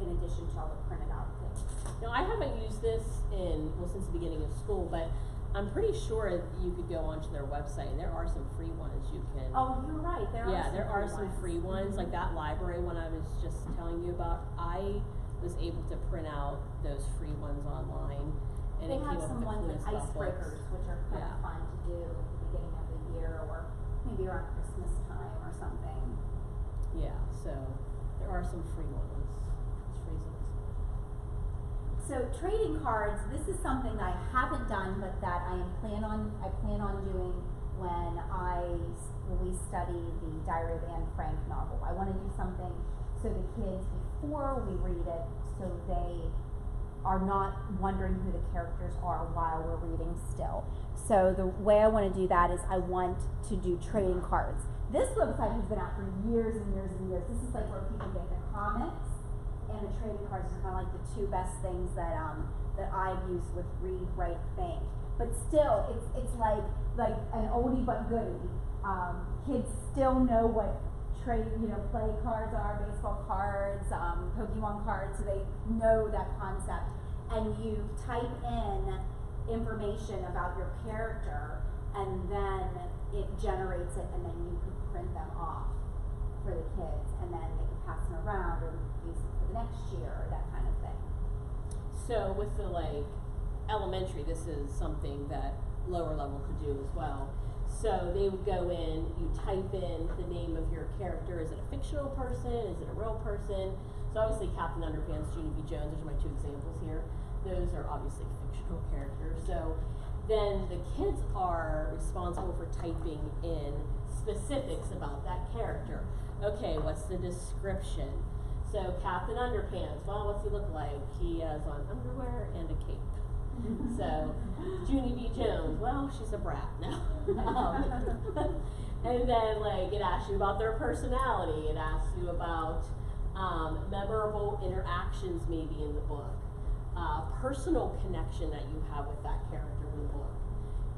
in addition to all the printed out things. Now, I haven't used this since the beginning of school, but I'm pretty sure you could go onto their website, and there are some free ones you can. Oh, you're right. There are some free ones, like that library one I was just telling you about. I was able to print out those free ones online, and they it have came some up with ones the like icebreakers, which are kind of fun to do at the beginning of the year, or maybe around Christmas time or something. Yeah, so there are some free ones. So trading cards, this is something that I haven't done, but that I plan on doing when we study the Diary of Anne Frank novel. I want to do something so the kids, before we read it, so they are not wondering who the characters are while we're reading still. So the way I want to do that is I want to do trading cards. This website has been out for years and years and years. This is like where people get their comics, and the trading cards are kind of like the 2 best things that I've used with Read, Write, Think. But still, it's like an oldie but goodie. Kids still know what play cards are, baseball cards, Pokemon cards, so they know that concept. And you type in information about your character, and then it generates it, and then you can print them off for the kids, and then they can pass them around or use them for the next year, or that kind of thing. So with the elementary, this is something that lower level could do as well. So they would go in, you type in the name of your character. Is it a fictional person? Is it a real person? So obviously Captain Underpants, Junie B. Jones, those are my 2 examples here. Those are obviously fictional characters. So then the kids are responsible for typing in specifics about that character. Okay, what's the description? So Captain Underpants, well, what's he look like? He has on underwear and a cape. So Junie B. Jones, well, she's a brat now. And then like it asks you about their personality. It asks you about memorable interactions maybe in the book. Personal connection that you have with that character in the book.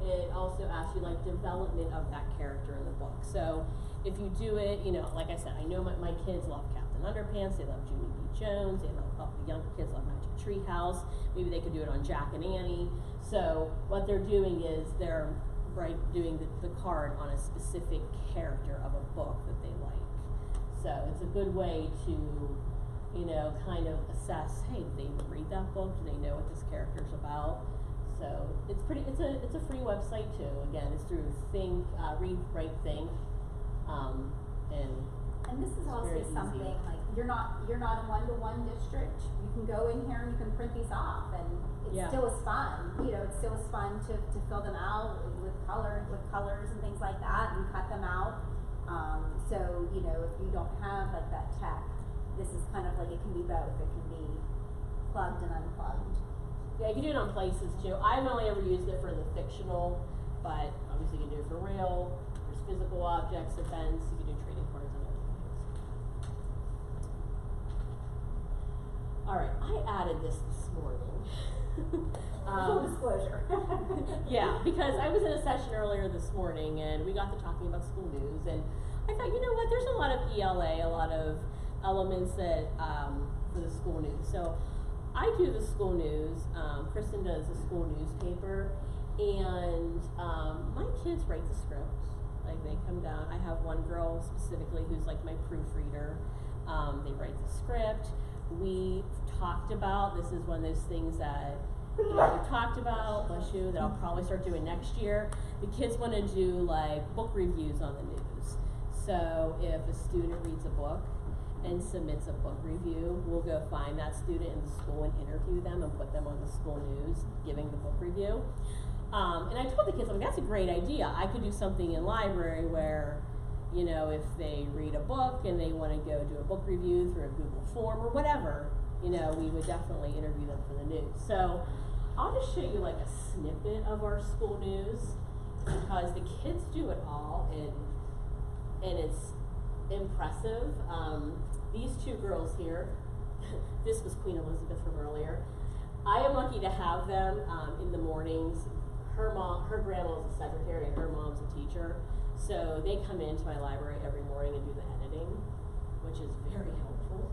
It also asks you like development of that character in the book. So if you do it, you know, like I said, I know my kids love Captain Underpants, they love Junie B. Jones, they love the younger kids love Magic Treehouse. Maybe they could do it on Jack and Annie. So what they're doing is they're doing the card on a specific character of a book that they like. So it's a good way to, you know, kind of assess, hey, do they read that book? Do they know what this character's about? So it's a free website too. Again, it's through Read, Write, Think. And this is also very something easy. like you're not a one-to-one district. You can go in here and you can print these off, and it Yeah. still is fun. You know, it still is fun to fill them out with colors and things like that, and cut them out. So you know, if you don't have like that tech, this is kind of like it can be both. It can be plugged and unplugged. Yeah, you can do it on places too. I've only ever used it for the fictional, but obviously you can do it for real. There's physical objects, events. You can do trading cards and everything. All right, I added this morning. Full disclosure. Yeah, because I was in a session earlier this morning and we got to talking about school news, and I thought, you know what, there's a lot of ELA, a lot of elements that for the school news. So I do the school news, Kristen does the school newspaper, and my kids write the script. Like they come down, I have one girl specifically who's like my proofreader. They write the script. We talked about, this is one of those things that we talked about, bless you, that I'll probably start doing next year. The kids want to do like book reviews on the news. So if a student reads a book and submits a book review, we'll go find that student in the school and interview them and put them on the school news giving the book review. And I told the kids, I'm like, that's a great idea. I could do something in library where, you know, if they read a book and they want to go do a book review through a Google form or whatever, you know, we would definitely interview them for the news. So I'll just show you like a snippet of our school news because the kids do it all and it's impressive. These two girls here, this was Queen Elizabeth from earlier. I am lucky to have them in the mornings. Her grandma is a secretary and her mom's a teacher. So they come into my library every morning and do the editing, which is very helpful.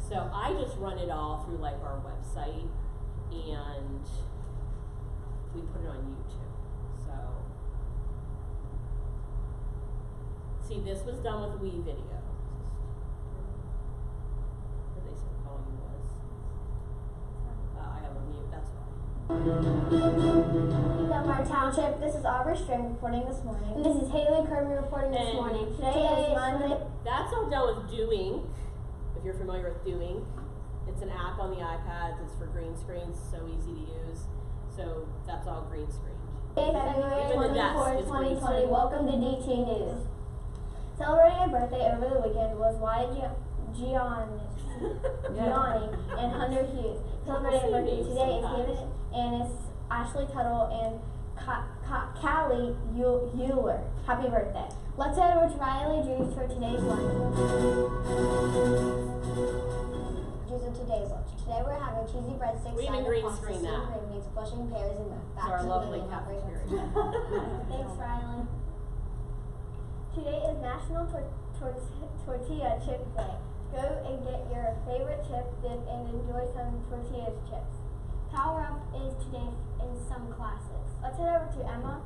So I just run it all through like our website and we put it on YouTube. So, see, this was done with Wii Video. What they said volume was. I have a mute, that's why. Delmar Township, this is Aubrey String reporting this morning. And this is Haley Kirby reporting this And morning. Today is Monday. That's all done with Doing. If you're familiar with Doing, it's an app on the iPads. It's for green screens, so easy to use. So that's all green screen. February Even the desk 24, is green 2020. screen. Welcome to DT News. Celebrating a birthday over the weekend was Gianni and Hunter Hughes. Celebrating a birthday today is David Annis, Ashley Tuttle, and Callie Euler. Happy birthday. Let's head over to Riley Drews for today's lunch. Drews of today's lunch. Today we're having cheesy breadsticks, We even side of green pasta, screen steamed that. cream meats, flushing pears, and milk. It's our lovely cafeteria. Thanks, Riley. Today is National Tortilla Chip Day. Go and get your favorite chip, dip, and enjoy some tortilla chips. Power Up is today in some classes. Let's head over to Emma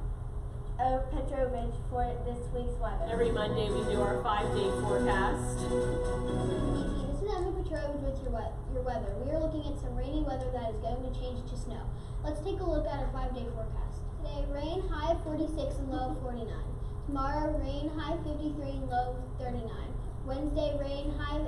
Petrovich for this week's weather. Every Monday we do our 5-day forecast. This is Emma Petrovich with your weather. We are looking at some rainy weather that is going to change to snow. Let's take a look at our 5-day forecast. Today, rain, high of 46 and low of 49. Tomorrow, rain, high 53 and low 39. Wednesday, rain, high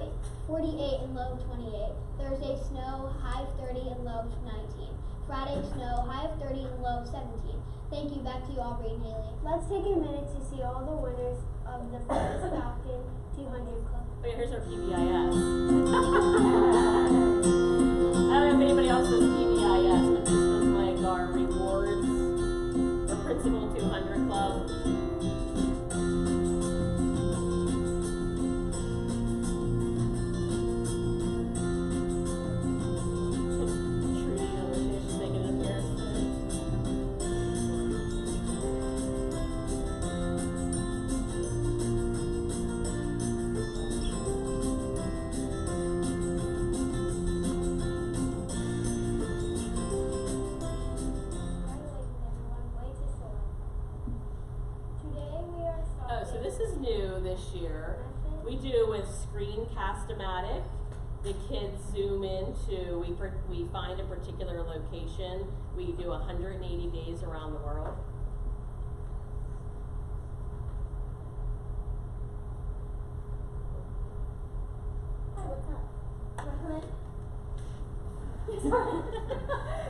48 and low 28. Thursday, snow, high 30 and low 19. Friday, snow, high of 30 and low of 17. Thank you. Back to you, Aubrey and Haley. Let's take a minute to see all the winners of the first Falcon 200 Club. Oh yeah, here's our PBIS. I don't know if anybody else does PBIS, but this was like our rewards for Principal 200 Club. So this is new this year. We do with Screencast-O-Matic. The kids zoom into, we find a particular location. We do 180 days around the world. Hi, what's up? Wanna come in?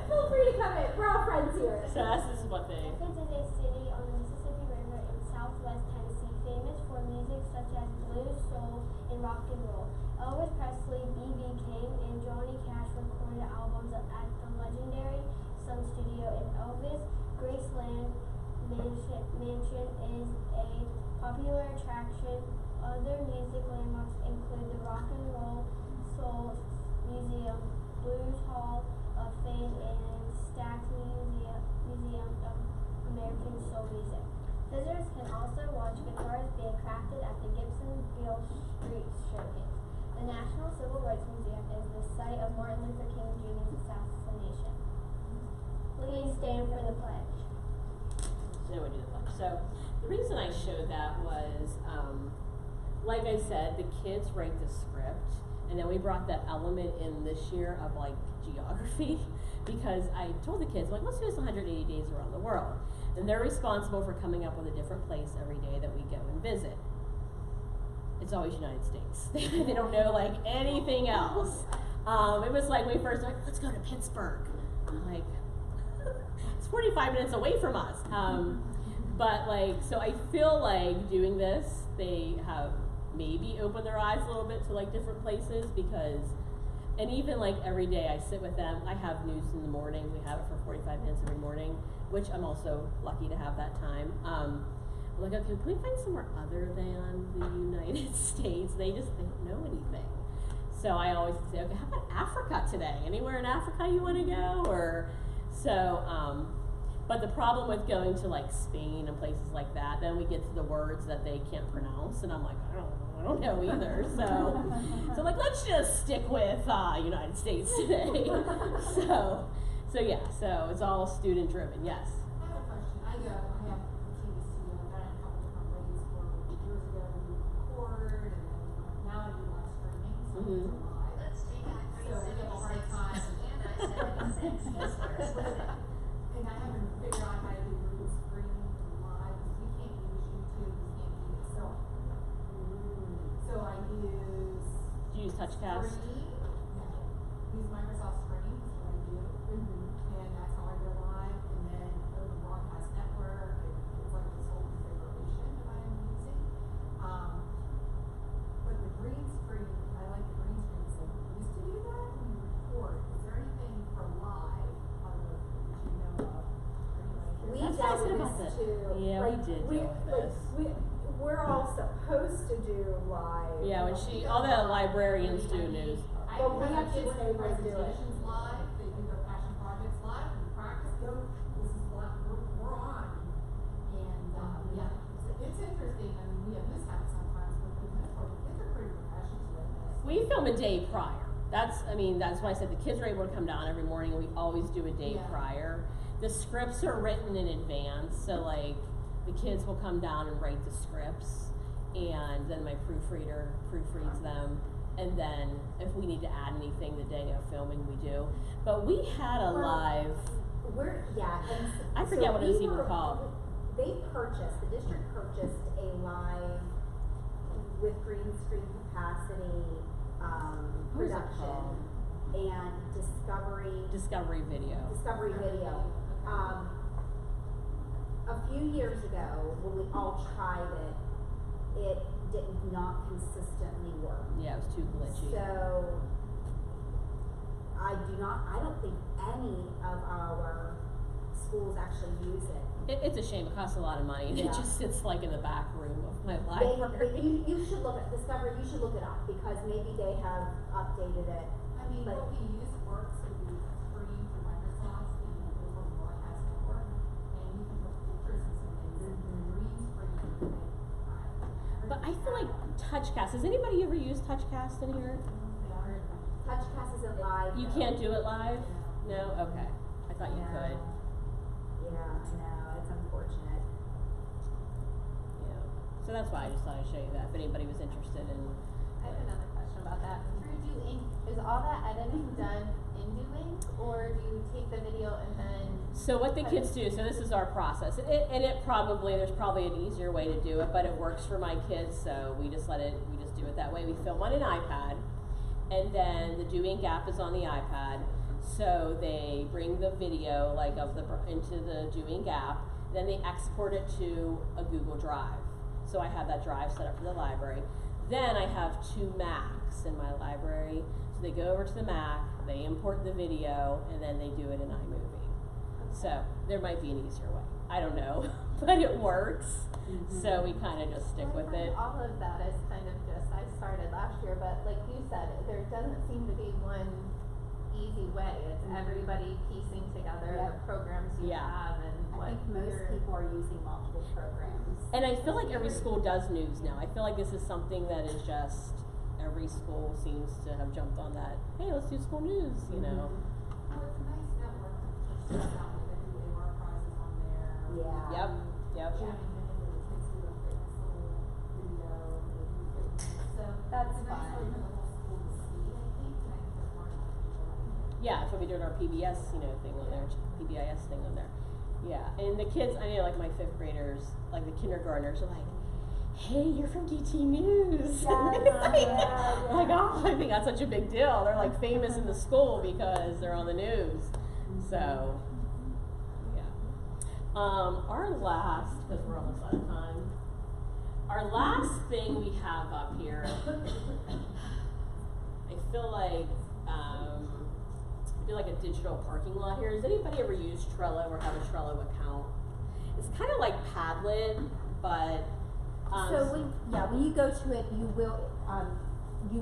Feel free to come in. We're all friends here. So this is what they. Memphis is a city on the Mississippi River in southwest Tennessee, famous for music such as blues, soul, and rock and roll. Elvis Presley, B.B. King, and Johnny Cash recorded albums at the legendary Sun Studio in Elvis. Graceland Mansion is a popular attraction. Other music landmarks include the Rock and Roll Soul Museum, Blues Hall of Fame, and Stax Museum of American Soul Music. Visitors can also watch guitars being crafted at the Gibsonville Street Showcase. The National Civil Rights Museum is the site of Martin Luther King Jr.'s assassination. Please stand for the pledge. No, we do the pledge. So the reason I showed that was, like I said, the kids write the script, and then we brought that element in this year of like geography, because I told the kids, like, let's do this 180 days around the world. And they're responsible for coming up with a different place every day that we go and visit. It's always United States. They don't know like anything else. It was like when we first like, let's go to Pittsburgh. I'm like, it's 45 minutes away from us. But like, so I feel like doing this, they have maybe opened their eyes a little bit to like different places, because, and even like every day I sit with them, I have news in the morning. We have it for 45 minutes every morning, which I'm also lucky to have that time. I'm like, okay, can we find somewhere other than the United States? They don't know anything. So I always say, okay, how about Africa today? Anywhere in Africa you want to go? Or so, but the problem with going to like Spain and places like that, then we get to the words that they can't pronounce, and I'm like, I don't know either. So like, let's just stick with United States today. so yeah, so it's all student driven. Yes. I have a question. I have a TV studio. I've done it a couple different ways. For years ago, we would record, and then now I do live streaming, so it's live. Let's take that So we have a hard time. And I haven't figured out how to do green screen live. We can't use YouTube. We can't use it. So I use. Do you use TouchCast? Screen. Yeah. Use Microsoft Screen. That's what I do. And that's how I go live. And then go to the Broadcast Network. And it's like this whole configuration that I am using. But the green screen, I like the green screen. So we used to do that when you record. Is there anything for live other that you know of? We That's dealt nice with about this it. too. Yeah, we did deal with this. We're all supposed to do live. Yeah, when all the librarians do news. I Well, we have actually kids say do let's do it. presentations live, they do their passion projects live, we practice, this is what we're on. And, yeah, it's interesting, I mean, we have mishaps sometimes, but the kids are pretty professional with this. We film a day prior. That's why I said the kids are able to come down every morning, and we always do a day prior. The scripts are written in advance, so like, the kids will come down and write the scripts, and then my proofreader proofreads them, and then if we need to add anything the day of filming, we do. But we had a live. And I forget what it was we even were- called. the district purchased a live with green screen capacity What is it production called? and Discovery video. Discovery video. A few years ago, when we all tried it did not consistently work. Yeah, it was too glitchy. So I don't think any of our schools actually use it. It's a shame. It costs a lot of money, and it Yeah. just sits like in the back room of my But library. you should look at Discovery. You should look it up because maybe they have updated it. I mean, But- what we use works with the free for Microsoft, the overall broadcast network, and you can put pictures and some things in green screen. But I feel like TouchCast. Has anybody ever used TouchCast in here? TouchCast isn't live. You though. can't do it live? No? Okay. I thought you could. Yeah, I know. It's unfortunate. Yeah. So that's why I just thought I'd show you that if anybody was interested in. I have another question about that. Through Do Ink, is all that editing done in Do Ink, or do you take the video and then? So what the kids do, so this is our process, there's probably an easier way to do it, but it works for my kids, so we just do it that way. We film on an iPad, and then the Do Ink app is on the iPad, so they bring the video into the Do Ink app, then they export it to a Google Drive. So I have that drive set up for the library. Then I have 2 Macs in my library, so they go over to the Mac, they import the video, and then they do it in iMovie. So there might be an easier way. I don't know, but it works. So we kind of just stick with it. All of that is kind of just, I started last year, but like you said, there doesn't seem to be one easy way. It's everybody piecing together the programs you Yeah. have and what I think most you're- people are using multiple programs. And I feel like every school does news now. I feel like this is something that is just, every school seems to have jumped on that. Hey, let's do school news, you know. Well, it's a nice network to push this out. They do AR prizes on there. Yeah. Yep. Jamming it into the kids do a fitness little video and they do fitness. So That's it's a nice way fun. for the whole school to see, I think, and I think there's more people. Yeah, that's what we do in our PBS, thing on there, PBIS thing on there. Yeah, and the kids, I know, like my 5th graders, like the kindergartners are like, hey, you're from DT News. Like, oh, I think that's such a big deal. They're like famous in the school because they're on the news. So, yeah. Our last, because we're almost out of time, our last thing we have up here, I feel like, do like a digital parking lot here. Does anybody ever use Trello or have a Trello account? It's kind of like Padlet, but So when you go to it, you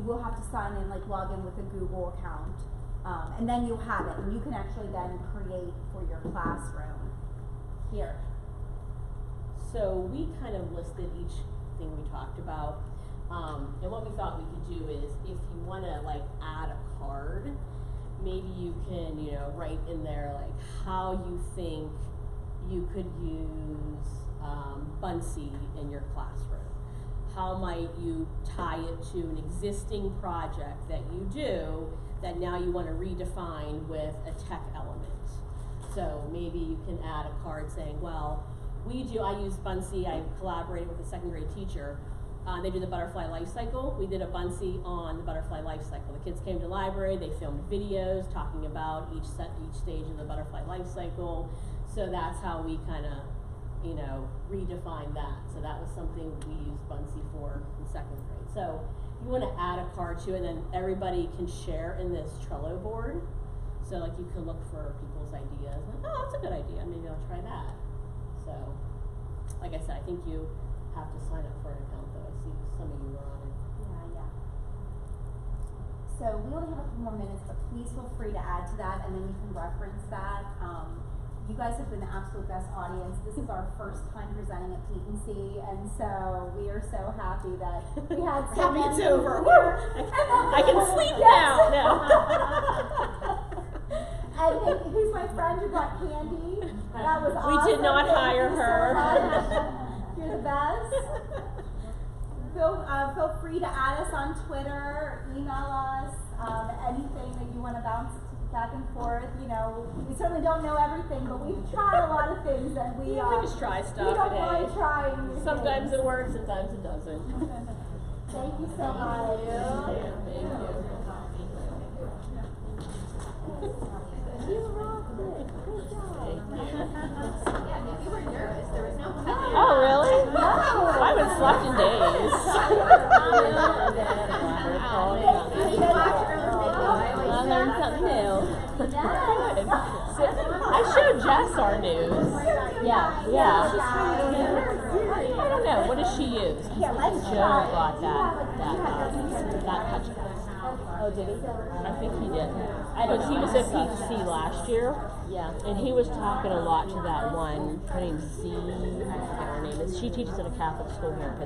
will have to sign in, like log in with a Google account, and then you'll have it, and you can actually then create for your classroom. Here. so we kind of listed each thing we talked about, and what we thought we could do is if you want to like add a card, maybe you can write in there like how you think you could use Bunsy in your classroom. How might you tie it to an existing project that you do that now you want to redefine with a tech element? So maybe you can add a card saying, well, I use Bunsy, I collaborated with a 2nd grade teacher. They do the butterfly life cycle. We did a Bunsy on the butterfly life cycle. The kids came to the library, they filmed videos talking about each stage of the butterfly life cycle. So that's how we kind of, redefine that. So that was something we used Bunsy for in 2nd grade. So you want to add a card to it, and then everybody can share in this Trello board. So like you can look for people's ideas. Like, oh, that's a good idea. Maybe I'll try that. So, like I said, I think you have to sign up for an account though. I see some of you are on it. Yeah. So we only have a couple more minutes, but please feel free to add to that, and then you can reference that. You guys have been the absolute best audience. This is our first time presenting at P&C, and so we are so happy that we had so Happy it's many over. here. I can sleep now. And who's my friend who brought candy? That was awesome. We did not Thank hire you so her. much. You're the best. Feel free to add us on Twitter, email us, anything that you want to bounce back and forth. You know, we certainly don't know everything, but we've tried a lot of things, and we Yeah, we just try stuff. We don't hey. mind trying new Sometimes things. it works, sometimes it doesn't. Thank you so much. Thank you. You rocked it. Good job. Yeah, and if you were nervous, there was no time. Oh, really? No. I haven't slept in days. I learned something new. Good. I showed Jess our news. Yeah. I don't know. What does she use? Yeah, let's Joe try. bought that touch. Oh, did he? I think he did. I don't But know. he was at PTC last year. Yeah. And he was talking a lot to that one. Her name's Z. I forget her name. She teaches at a Catholic school here in Pittsburgh.